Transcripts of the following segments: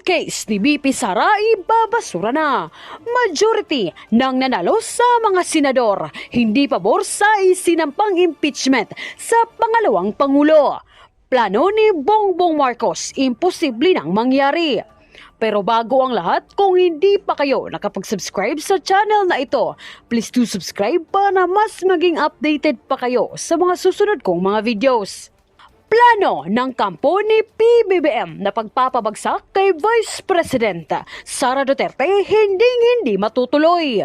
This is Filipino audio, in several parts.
impeachment case ni VP Sara ibabasura na. Majority ng nanalo sa mga senador, hindi pabor sa isinampang impeachment sa pangalawang Pangulo. Plano ni Bongbong Marcos, imposible nang mangyari. Pero bago ang lahat, kung hindi pa kayo nakapag-subscribe sa channel na ito, please do subscribe para mas maging updated pa kayo sa mga susunod kong mga videos. Plano ng kampo ni PBBM na pagpapabagsak kay Vice President Sara Duterte hindi matutuloy.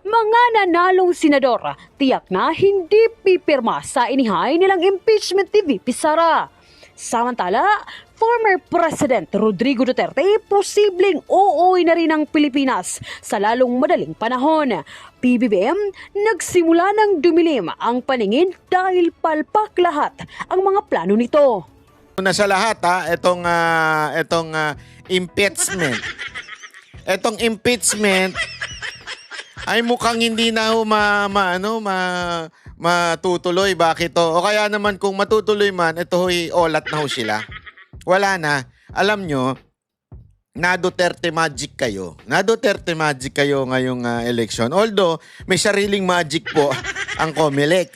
Mga nanalong senador tiyak na hindi pipirma sa inihay nilang impeachment ni VP Sara. Samantala, former President Rodrigo Duterte posibleng uuwi na rin ang Pilipinas sa lalong madaling panahon. PBBM nagsimula ng dumilim ang paningin dahil palpak lahat ang mga plano nito. Una sa lahat itong impeachment. Itong impeachment ay mukhang hindi na matutuloy. Bakit to? O kaya naman kung matutuloy man, ito ho'y olat na ho sila. Wala na. Alam nyo, na Duterte magic kayo. Na Duterte magic kayo ngayong election. Although, may sariling magic po ang Comelec.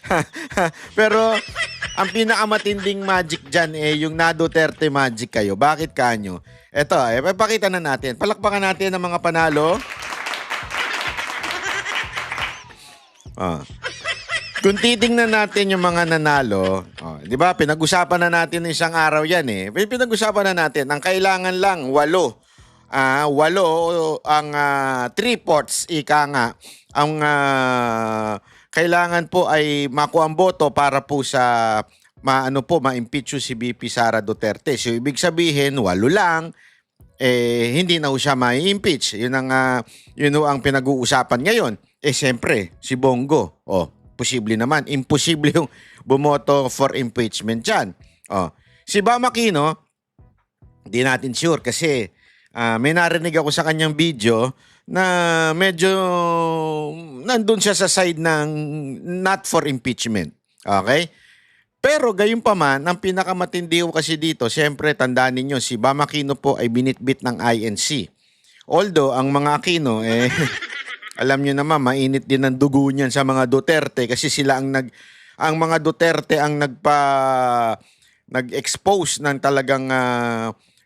Pero, ang pinakamatinding magic dyan yung na Duterte magic kayo. Bakit kanyo? Ito, papakita na natin. Palakpakan natin ang mga panalo. Kung titingnan natin yung mga nanalo, di ba, pinag-usapan na natin isang araw yan eh. Pinag-usapan na natin, ang kailangan lang, 8 ang 3/4, ika nga. Ang kailangan po ay makuha ang boto para po sa ma-impeach si VP Sara Duterte. So, ibig sabihin, 8 lang, hindi na siya ma-impeach. Yun ang pinag-uusapan ngayon. Siyempre, si Bongo, posible naman. Imposible yung bumoto for impeachment dyan. Si Bam Aquino, di natin sure kasi may narinig ako sa kanyang video na medyo nandun siya sa side ng not for impeachment. Okay? Pero gayon pa man, ang pinakamatindi ko kasi dito, siyempre tandaan ninyo, si Bam Aquino po ay binitbit ng INC. Although, ang mga Aquino, alam nyo naman, mainit din ang dugo niyan sa mga Duterte kasi sila ang mga Duterte ang nag-expose ng talagang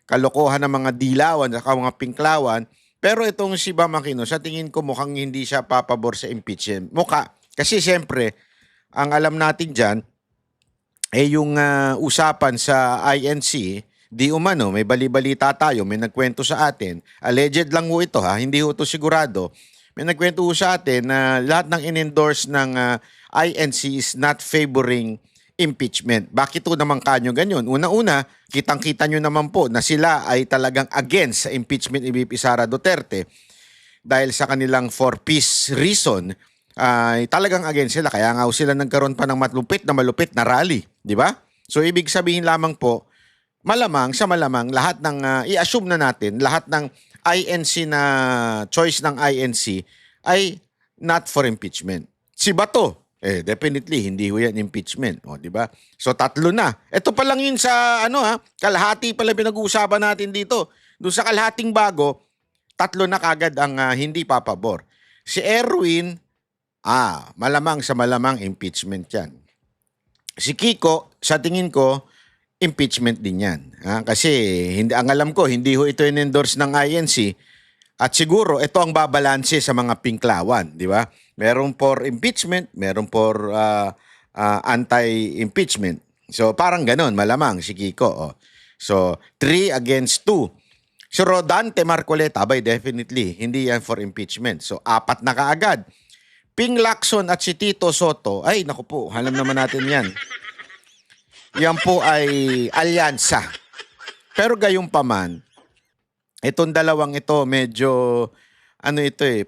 kalokohan ng mga dilawan at mga pinklawan. Pero itong si Bam Aquino, sa tingin ko mukhang hindi siya papabor sa impeachment. Mukha. Kasi siyempre, ang alam natin dyan, yung usapan sa INC, di umano, may bali-balita tayo, may nagkwento sa atin. Alleged lang ho ito hindi ho ito sigurado. May nagkwento sa atin na lahat ng in-endorse ng INC is not favoring impeachment. Bakit ito naman kanyo ganyan? Una-una, kitang-kita nyo naman po na sila ay talagang against sa impeachment ni VP Sara Duterte. Dahil sa kanilang for peace reason, ay talagang against sila. Kaya nga sila nagkaroon pa ng malupit na rally. Di ba? So, ibig sabihin lamang po, malamang, lahat ng, i-assume na natin, lahat ng INC na choice ng INC ay not for impeachment. Si Bato, definitely hindi ho yan impeachment, di ba? So 3 na. Ito pa lang yun sa kalahati pa lang pinag-uusapan natin dito. Doon sa kalahating bago, 3 na kagad ang hindi papabor. Si Erwin, malamang impeachment yan. Si Kiko, sa tingin ko, impeachment din yan. Kasi ang alam ko, hindi ho ito in-endorse ng INC at siguro ito ang babalanse sa mga pinklawan, di ba? Merong for impeachment, merong for anti-impeachment. So parang ganon, malamang si Kiko. So 3 against 2. Si Rodante Marcoleta, definitely, hindi yan for impeachment. So 4 na kaagad. Ping Lacson at si Tito Soto, ay naku po, alam naman natin yan. Yan po ay alyansa. Pero gayon pa man, itong dalawang ito medyo,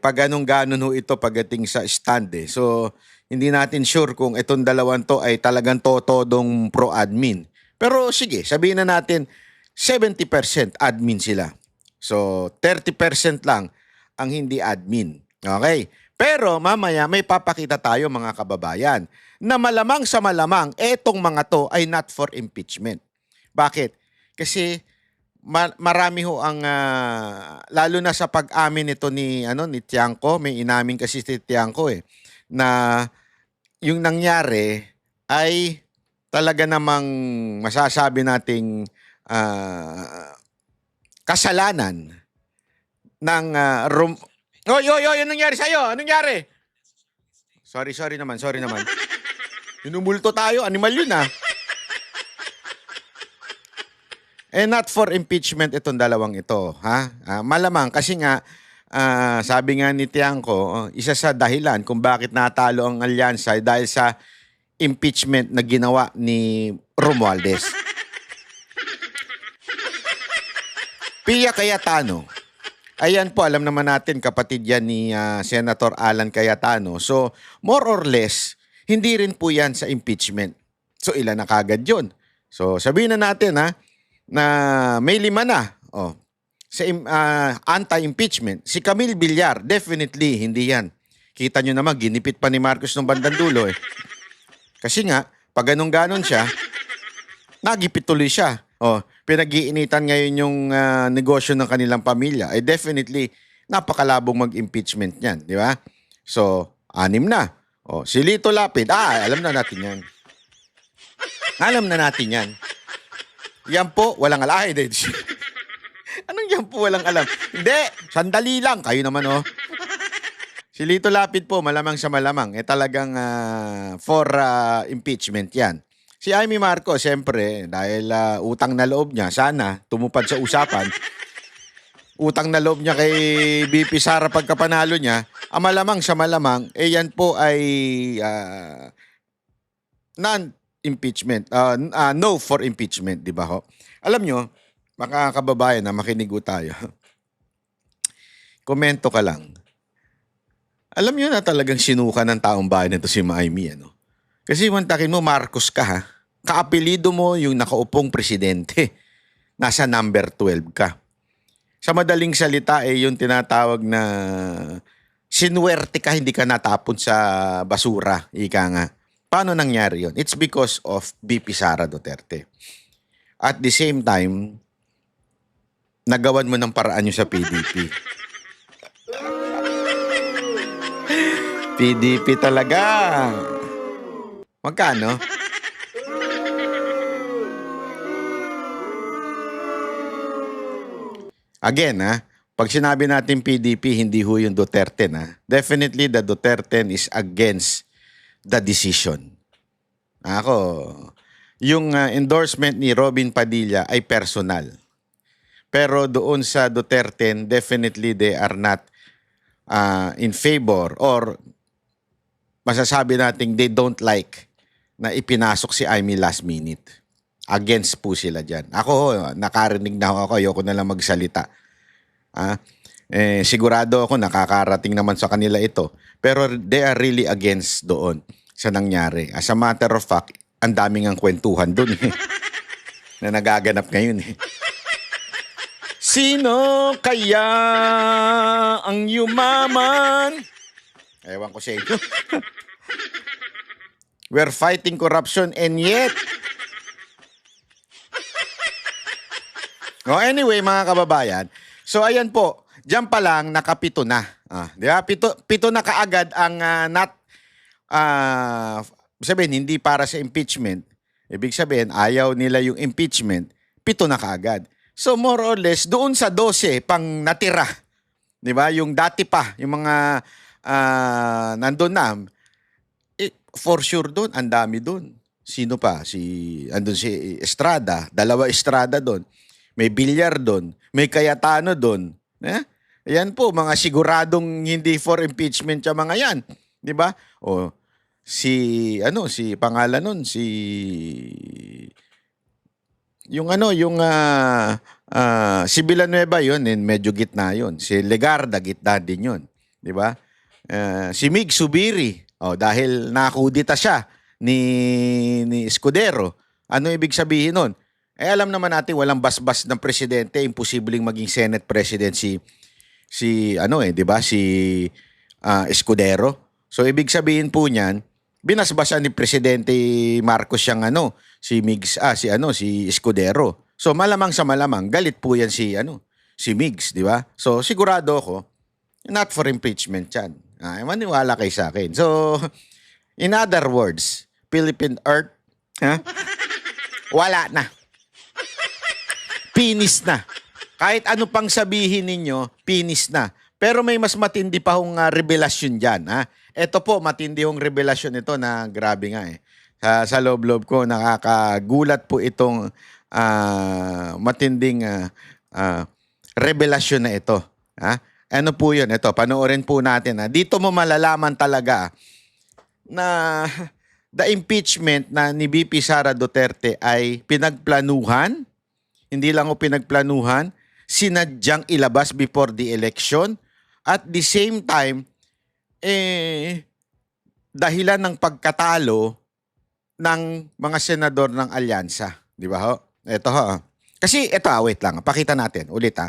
pag anong-ganon ho ito pagdating sa stand So, hindi natin sure kung itong dalawang to ay talagang totodong pro-admin. Pero sige, sabihin na natin, 70% admin sila. So, 30% lang ang hindi admin. Okay? Pero mamaya may papakita tayo mga kababayan na malamang sa malamang etong mga to ay not for impeachment. Bakit? Kasi marami ho ang lalo na sa pag-amin nito ni Tiangco, may inamin kasi si Tiangco na yung nangyari ay talaga namang masasabi nating kasalanan ng Oy, anong nangyari sa'yo? Anong nangyari? Sorry naman. Inumulto tayo, animal yun not for impeachment itong dalawang ito, ha? Malamang kasi nga sabi nga ni Tiangco, isa sa dahilan kung bakit natalo ang alyansa ay dahil sa impeachment na ginawa ni Romualdez. Pia Cayetano. Ayan po, alam naman natin kapatid yan ni Senator Alan Cayetano. So, more or less, hindi rin po yan sa impeachment. So, ilan na kagad yun? So, sabihin na natin na may 5 na. Sa anti-impeachment. Si Camille Villar, definitely hindi yan. Kita nyo naman, ginipit pa ni Marcos ng bandang dulo Kasi nga, pag ganun-ganon siya, nagipit tuloy siya. Pinag-iinitan ngayon yung negosyo ng kanilang pamilya. Definitely, napakalabong mag-impeachment yan. Di ba? So, 6 na. Si Lito Lapid, alam na natin yan. Alam na natin yan. Yan po, walang alam. Anong yan po, walang alam? Hindi, sandali lang. Kayo naman, Si Lito Lapid po, malamang sa malamang. Talagang for impeachment yan. Si Amy Marcos, siyempre, dahil utang na loob niya, sana tumupad sa usapan. Utang na loob niya kay BP Sara pagkapanalo niya, malamang sa malamang, yan po ay non-impeachment, no for impeachment, di ba ho? Alam nyo, mga kababayan na makinig tayo, komento ka lang. Alam nyo na talagang sinuka ng taong bayan nito si Amy, Kasi mantakin mo, Marcos ka Kaapelido mo yung nakaupong presidente. Nasa number 12 ka. Sa madaling salita yung tinatawag na sinuwerte ka, hindi ka natapon sa basura. Ika nga. Paano nangyari yun? It's because of BP Sara Duterte. At the same time, nagawan mo ng paraan nyo sa PDP. PDP talaga. Magkano? Again, pag sinabi natin PDP, hindi ho yung Duterte definitely the Duterte is against the decision. Yung endorsement ni Robin Padilla ay personal. Pero doon sa Duterte, definitely they are not in favor or masasabi natin they don't like na ipinasok si Amy last minute. Against po sila dyan. Nakarinig na ako. Ayoko na lang magsalita. Sigurado ako nakakarating naman sa kanila ito. Pero they are really against doon sa nangyari. As a matter of fact, ang daming ang kwentuhan doon na nagaganap ngayon Sino kaya ang yumaman? Ewan ko sa inyo. We're fighting corruption and yet. Anyway, mga kababayan. So, ayan po. Diyan pa lang, nakapito na. Di ba? Pito na kaagad ang sabihin, hindi para sa impeachment. Ibig sabihin, ayaw nila yung impeachment. 7 na kaagad. So, more or less, doon sa 12 pang natira. Di ba? Yung dati pa, yung mga nandun na, for sure doon, ang dami doon. Sino pa? Andun si Estrada, 2 Estrada doon. May Villar doon, may Cayetano doon. Ayan po, mga siguradong hindi for impeachment yung mga yan. Di ba? Si pangalan nun, si Villanueva yun, medyo gitna yun. Si Legarda, gitna din yun. Di ba? Si Mig Subiri, dahil nakudita siya ni Escudero. Ano ibig sabihin nun? Alam naman natin walang basbas ng presidente, imposibleng maging Senate President si di ba? Si Escudero. So ibig sabihin po niyan, binasbasan ni Presidente Marcos siyang si Escudero. So malamang sa malamang, galit po yan si Migs, di ba? So sigurado ako, not for impeachment yan. Maniwala kayo sa akin. So, in other words, Philippine Earth, wala na. Pinis na. Kahit ano pang sabihin ninyo, pinis na. Pero may mas matindi pa hong revelasyon dyan. Ito po, matindi hong revelasyon ito na grabe nga eh. Sa loob-loob ko, nakakagulat po itong matinding revelasyon na ito. Ano po yun? Ito, panoorin po natin. Dito mo malalaman talaga na the impeachment na ni VP Sara Duterte ay pinagplanuhan. Hindi lang o pinagplanuhan, sinadyang ilabas before the election. At the same time, dahilan ng pagkatalo ng mga senador ng alyansa. Di ba ho? Ito ho. Kasi ito wait lang. Pakita natin ulit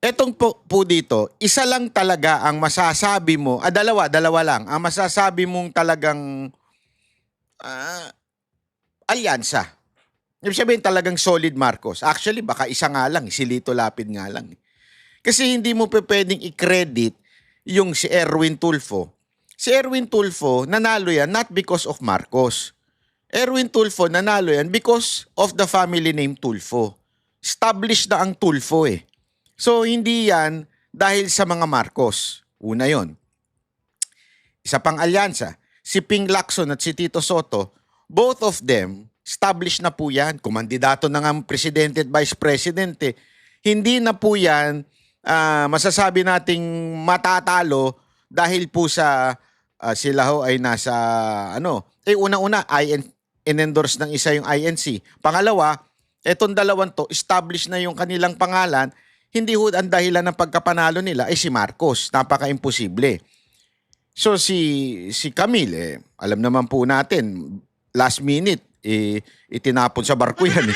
Etong po dito, isa lang talaga ang masasabi mo, dalawa lang, ang masasabi mong talagang alyansa. Ibig sabihin talagang solid Marcos. Actually, baka isa nga lang, si Lito Lapid nga lang. Kasi hindi mo pwedeng i-credit yung si Erwin Tulfo. Si Erwin Tulfo, nanalo yan not because of Marcos. Erwin Tulfo, nanalo yan because of the family name Tulfo. Established na ang Tulfo eh. So, hindi yan dahil sa mga Marcos. Una yon. Isa pang alyansa, si Ping Lacson at si Tito Soto, both of them, established na po yan. Kumandidato na nga presidente at vice presidente. Hindi na po yan masasabi nating matatalo dahil po sa sila ho ay nasa una-una, in-endorse ng isa yung INC. Pangalawa, etong dalawang to, established na yung kanilang pangalan. Hindi ho ang dahilan ng pagkapanalo nila ay si Marcos. Napaka-imposible. So si Camille, alam naman po natin, last minute, itinapon sa barko yan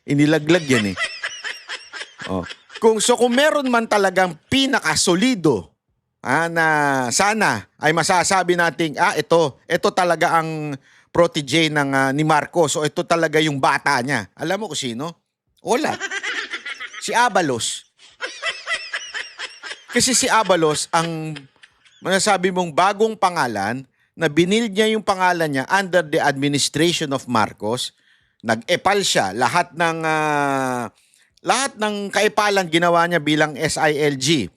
Inilaglag yan Kung meron man talagang pinakasolido na sana ay masasabi nating, ito talaga ang protege ni Marcos o ito talaga yung bata niya. Alam mo kung sino? Wala. Si Abalos. Kasi si Abalos ang masasabi mong bagong pangalan na binild niya yung pangalan niya under the administration of Marcos. Nag-epal siya. Lahat ng kaipalan ginawa niya bilang SILG.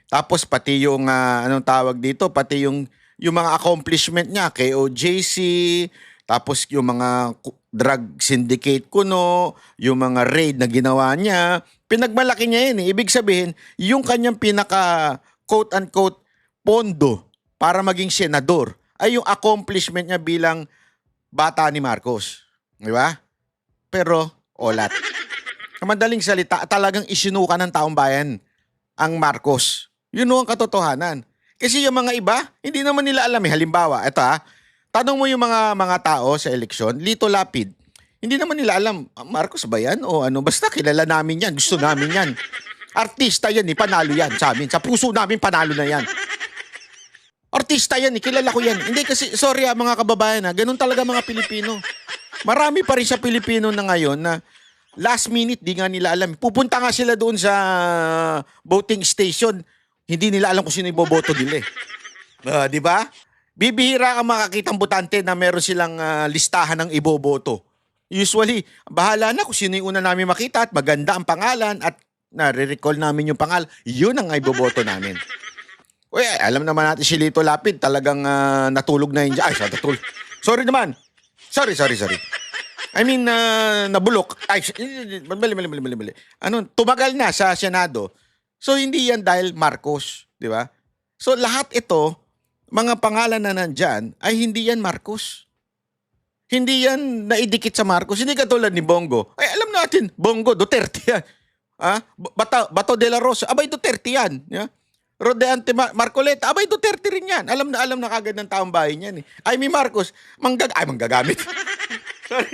Tapos pati yung anong tawag dito, pati yung mga accomplishment niya, KOJC, tapos yung mga drug syndicate kuno, yung mga raid na ginawa niya, pinagmalaki niya yan Ibig sabihin, yung kanyang pinaka quote-unquote pondo para maging senador ay yung accomplishment niya bilang bata ni Marcos. Di ba? Pero, olat. Madaling salita, talagang isinuka ng taong bayan ang Marcos. Yun ang katotohanan. Kasi yung mga iba, hindi naman nila alam. Halimbawa, ito tanong mo yung mga tao sa eleksyon, Lito Lapid, hindi naman nila alam, Marcos ba yan? O ano, basta kilala namin yan, gusto namin yan. Artista yan panalo yan sa amin. Sa puso namin, panalo na yan. Artista yan kilala ko yan. Hindi kasi, sorry mga kababayan ganun talaga mga Pilipino. Marami pa rin sa Pilipino na ngayon na last minute, di nga nila alam. Pupunta nga sila doon sa voting station, hindi nila alam kung sino iboboto nila di ba? Bibihira ka makakitang botante na meron silang listahan ng iboboto. Usually, bahala na kung sino yung una namin makita at maganda ang pangalan at nare-recall namin yung pangalan. Yun ang iboboto namin. Uy, alam naman natin si Lito Lapid talagang natulog na yun dyan. Natulog. Sorry naman. Sorry. I mean, nabulok. Mali. Tumagal na sa Senado. So, hindi yan dahil Marcos. Di ba? So, lahat ito, mga pangalan na nandyan, ay hindi yan Marcos. Hindi yan naidikit sa Marcos. Hindi katulad ni Bongo. Ay, alam natin, Bongo, Duterte yan. Bato de la Rosa, abay Duterte yan. Rodeante Marcoleta, abay Duterte rin yan. Alam na kagad ng taong bayan yan Ay, may Marcos, manggagamit. Sorry.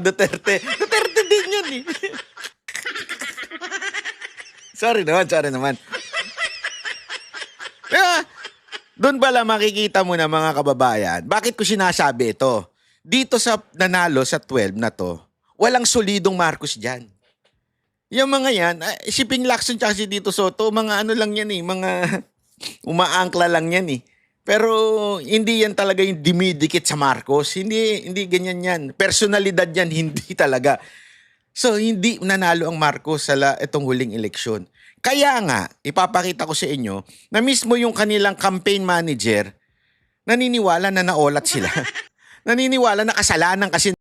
Duterte. Duterte din yan Sorry naman. Doon pala makikita mo na mga kababayan, bakit ko sinasabi ito? Dito sa nanalo sa 12 na to, Walang solidong Marcos dyan. Yung mga yan, si Ping Lacson tsaka si Tito Soto, mga ano lang yan mga umaangkla lang yan Pero hindi yan talaga yung dumidikit sa Marcos. Hindi ganyan yan. Personalidad yan, hindi talaga. So, hindi nanalo ang Marcos sa itong huling eleksyon. Kaya nga, ipapakita ko sa inyo na mismo yung kanilang campaign manager naniniwala na naolat sila. Naniniwala na kasalanan kasi